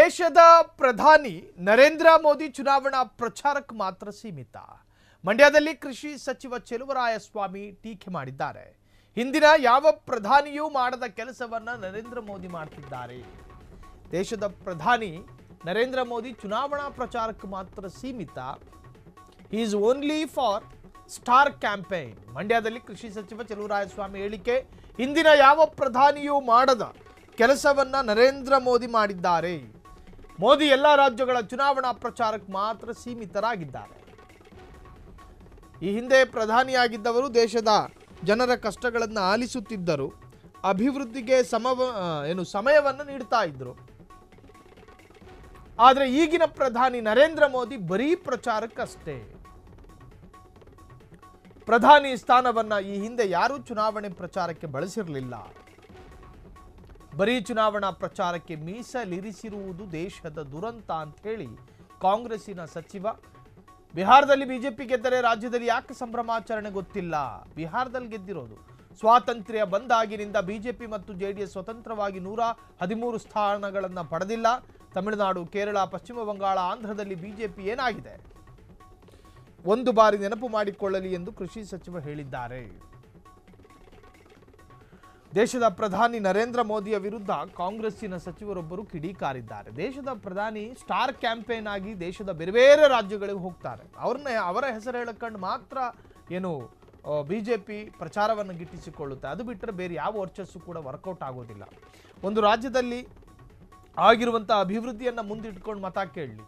ದೇಶದ ಪ್ರಧಾನಿ ನರೇಂದ್ರ ಮೋದಿ ಚುನಾವಣಾ ಪ್ರಚಾರಕ್ಕೆ ಮಾತ್ರ ಸೀಮಿತ. ಮಂಡ್ಯದಲ್ಲಿ ಕೃಷಿ ಸಚಿವ ಚೆಲುವರಾಯಸ್ವಾಮಿ ಟೀಕೆ ಮಾಡಿದ್ದಾರೆ. ಹಿಂದಿನ ಯಾವ ಪ್ರಧಾನಿಯೂ ಮಾಡದ ಕೆಲಸವನ್ನ ನರೇಂದ್ರ ಮೋದಿ ಮಾಡ್ತಿದ್ದಾರೆ. ದೇಶದ ಪ್ರಧಾನಿ ನರೇಂದ್ರ ಮೋದಿ ಚುನಾವಣಾ ಪ್ರಚಾರಕ್ಕೆ ಮಾತ್ರ ಸೀಮಿತ. He is only for star campaign. ಮಂಡ್ಯದಲ್ಲಿ ಕೃಷಿ ಸಚಿವ ಚೆಲುವರಾಯಸ್ವಾಮಿ ಹೇಳಿಕೆ, ಹಿಂದಿನ ಯಾವ ಪ್ರಧಾನಿಯೂ ಮಾಡದ ಕೆಲಸವನ್ನ ನರೇಂದ್ರ ಮೋದಿ ಮಾಡಿದ್ದಾರೆ. ಮೋದಿ ಎಲ್ಲ ರಾಜ್ಯಗಳ ಚುನಾವಣಾ ಪ್ರಚಾರಕ್ಕೆ ಮಾತ್ರ ಸೀಮಿತರಾಗಿದ್ದಾರೆ. ಈ ಹಿಂದೆ ಪ್ರಧಾನಿಯಾಗಿದ್ದವರು ದೇಶದ ಜನರ ಕಷ್ಟಗಳನ್ನು ಆಲಿಸುತ್ತಿದ್ದರು, ಅಭಿವೃದ್ಧಿಗೆ ಸಮಯವನ್ನು ನೀಡ್ತಾ ಇದ್ರು. ಆದರೆ ಈಗಿನ ಪ್ರಧಾನಿ ನರೇಂದ್ರ ಮೋದಿ ಬರೀ ಪ್ರಚಾರಕ್ಕಷ್ಟೇ. ಪ್ರಧಾನಿ ಸ್ಥಾನವನ್ನ ಈ ಹಿಂದೆ ಯಾರೂ ಚುನಾವಣೆ ಪ್ರಚಾರಕ್ಕೆ ಬಳಸಿರಲಿಲ್ಲ. ಬರೀ ಚುನಾವಣಾ ಪ್ರಚಾರಕ್ಕೆ ಮೀಸಲಿರಿಸಿರುವುದು ದೇಶದ ದುರಂತ ಅಂತ ಹೇಳಿ ಕಾಂಗ್ರೆಸ್ಸಿನ ಸಚಿವ, ಬಿಹಾರದಲ್ಲಿ ಬಿಜೆಪಿ ಗೆದ್ದರೆ ರಾಜ್ಯದಲ್ಲಿ ಯಾಕೆ ಸಂಭ್ರಮಾಚರಣೆ ಗೊತ್ತಿಲ್ಲ. ಬಿಹಾರದಲ್ಲಿ ಗೆದ್ದಿರೋದು ಸ್ವಾತಂತ್ರ್ಯ ಬಂದಾಗಿನಿಂದ ಬಿಜೆಪಿ ಮತ್ತು ಜೆಡಿಎಸ್ ಸ್ವತಂತ್ರವಾಗಿ 113 ಸ್ಥಾನಗಳನ್ನು ಪಡೆದಿಲ್ಲ. ತಮಿಳುನಾಡು, ಕೇರಳ, ಪಶ್ಚಿಮ ಬಂಗಾಳ, ಆಂಧ್ರದಲ್ಲಿ ಬಿಜೆಪಿ ಏನಾಗಿದೆ ಒಂದು ಬಾರಿ ನೆನಪು ಮಾಡಿಕೊಳ್ಳಲಿ ಎಂದು ಕೃಷಿ ಸಚಿವ ಹೇಳಿದ್ದಾರೆ. ದೇಶದ ಪ್ರಧಾನಿ ನರೇಂದ್ರ ಮೋದಿಯ ವಿರುದ್ಧ ಕಾಂಗ್ರೆಸ್ಸಿನ ಸಚಿವರೊಬ್ಬರು ಕಿಡಿಕಾರಿದ್ದಾರೆ. ದೇಶದ ಪ್ರಧಾನಿ ಸ್ಟಾರ್ ಕ್ಯಾಂಪೇನ್ ಆಗಿ ದೇಶದ ಬೇರೆ ಬೇರೆ ರಾಜ್ಯಗಳಿಗೆ ಹೋಗ್ತಾರೆ. ಅವರ ಹೆಸರು ಹೇಳಕೊಂಡು ಮಾತ್ರ ಬಿಜೆಪಿ ಪ್ರಚಾರವನ್ನು ಗಿಟ್ಟಿಸಿಕೊಳ್ಳುತ್ತೆ. ಅದು ಬಿಟ್ಟರೆ ಬೇರೆ ಯಾವ ವರ್ಚಸ್ಸು ಕೂಡ ವರ್ಕೌಟ್ ಆಗೋದಿಲ್ಲ. ಒಂದು ರಾಜ್ಯದಲ್ಲಿ ಆಗಿರುವಂತಹ ಅಭಿವೃದ್ಧಿಯನ್ನು ಮುಂದಿಟ್ಕೊಂಡು ಮತ ಕೇಳಲಿ,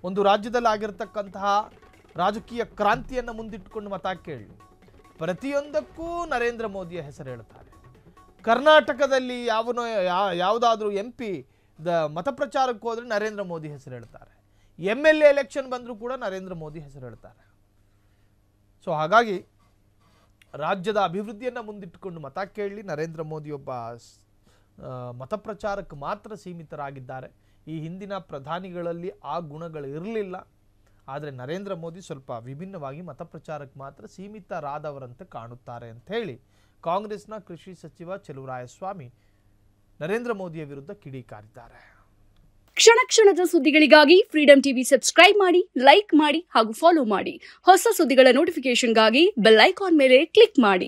ಒಂದು ರಾಜ್ಯದಲ್ಲಿ ಆಗಿರತಕ್ಕಂತಹ ರಾಜಕೀಯ ಕ್ರಾಂತಿಯನ್ನು ಮುಂದಿಟ್ಕೊಂಡು ಮತ ಕೇಳಲಿ, ಪ್ರತಿಯೊಂದಕ್ಕೂ ನರೇಂದ್ರ ಮೋದಿಯ ಹೆಸರು ಹೇಳ್ತಾರೆ. ಕರ್ನಾಟಕದಲ್ಲಿ ಯಾವುದಾದ್ರೂ MP ಮತ ಪ್ರಚಾರಕ್ಕೆ ಹೋದ್ರೆ ನರೇಂದ್ರ ಮೋದಿ ಹೆಸರು ಹೇಳ್ತಾರೆ. MLA ಎಲೆಕ್ಷನ್ ಬಂದರೂ ಕೂಡ ನರೇಂದ್ರ ಮೋದಿ ಹೆಸರು ಹೇಳ್ತಾರೆ. ಸೊ ಹಾಗಾಗಿ ರಾಜ್ಯದ ಅಭಿವೃದ್ಧಿಯನ್ನು ಮುಂದಿಟ್ಟುಕೊಂಡು ಮತ ಕೇಳಲಿ, ನರೇಂದ್ರ ಮೋದಿ ಒಬ್ಬ ಮತ ಪ್ರಚಾರಕ್ಕೆ ಮಾತ್ರ ಸೀಮಿತರಾಗಿದ್ದಾರೆ. ಈ ಹಿಂದಿನ ಪ್ರಧಾನಿಗಳಲ್ಲಿ ಆ ಗುಣಗಳು ಇರಲಿಲ್ಲ. ಆದರೆ ನರೇಂದ್ರ ಮೋದಿ ಸ್ವಲ್ಪ ವಿಭಿನ್ನವಾಗಿ ಮತ ಪ್ರಚಾರಕ್ಕೆ ಮಾತ್ರ ಸೀಮಿತರಾದವರಂತೆ ಕಾಣುತ್ತಾರೆ ಅಂತ ಹೇಳಿ ಕಾಂಗ್ರೆಸ್ನ ಕೃಷಿ ಸಚಿವ ಚೆಲುವರಾಯಸ್ವಾಮಿ ನರೇಂದ್ರ ಮೋದಿಯ ವಿರುದ್ಧ ಕಿಡಿಕಾರಿದ್ದಾರೆ. ಕ್ಷಣ ಕ್ಷಣದ ಸುದ್ದಿಗಳಿಗಾಗಿ ಫ್ರೀಡಂ ಟಿವಿ ಸಬ್ಸ್ಕ್ರೈಬ್ ಮಾಡಿ, ಲೈಕ್ ಮಾಡಿ ಹಾಗೂ ಫಾಲೋ ಮಾಡಿ. ಹೊಸ ಸುದ್ದಿಗಳ ನೋಟಿಫಿಕೇಶನ್ಗಾಗಿ ಬೆಲ್ ಐಕಾನ್ ಮೇಲೆ ಕ್ಲಿಕ್ ಮಾಡಿ.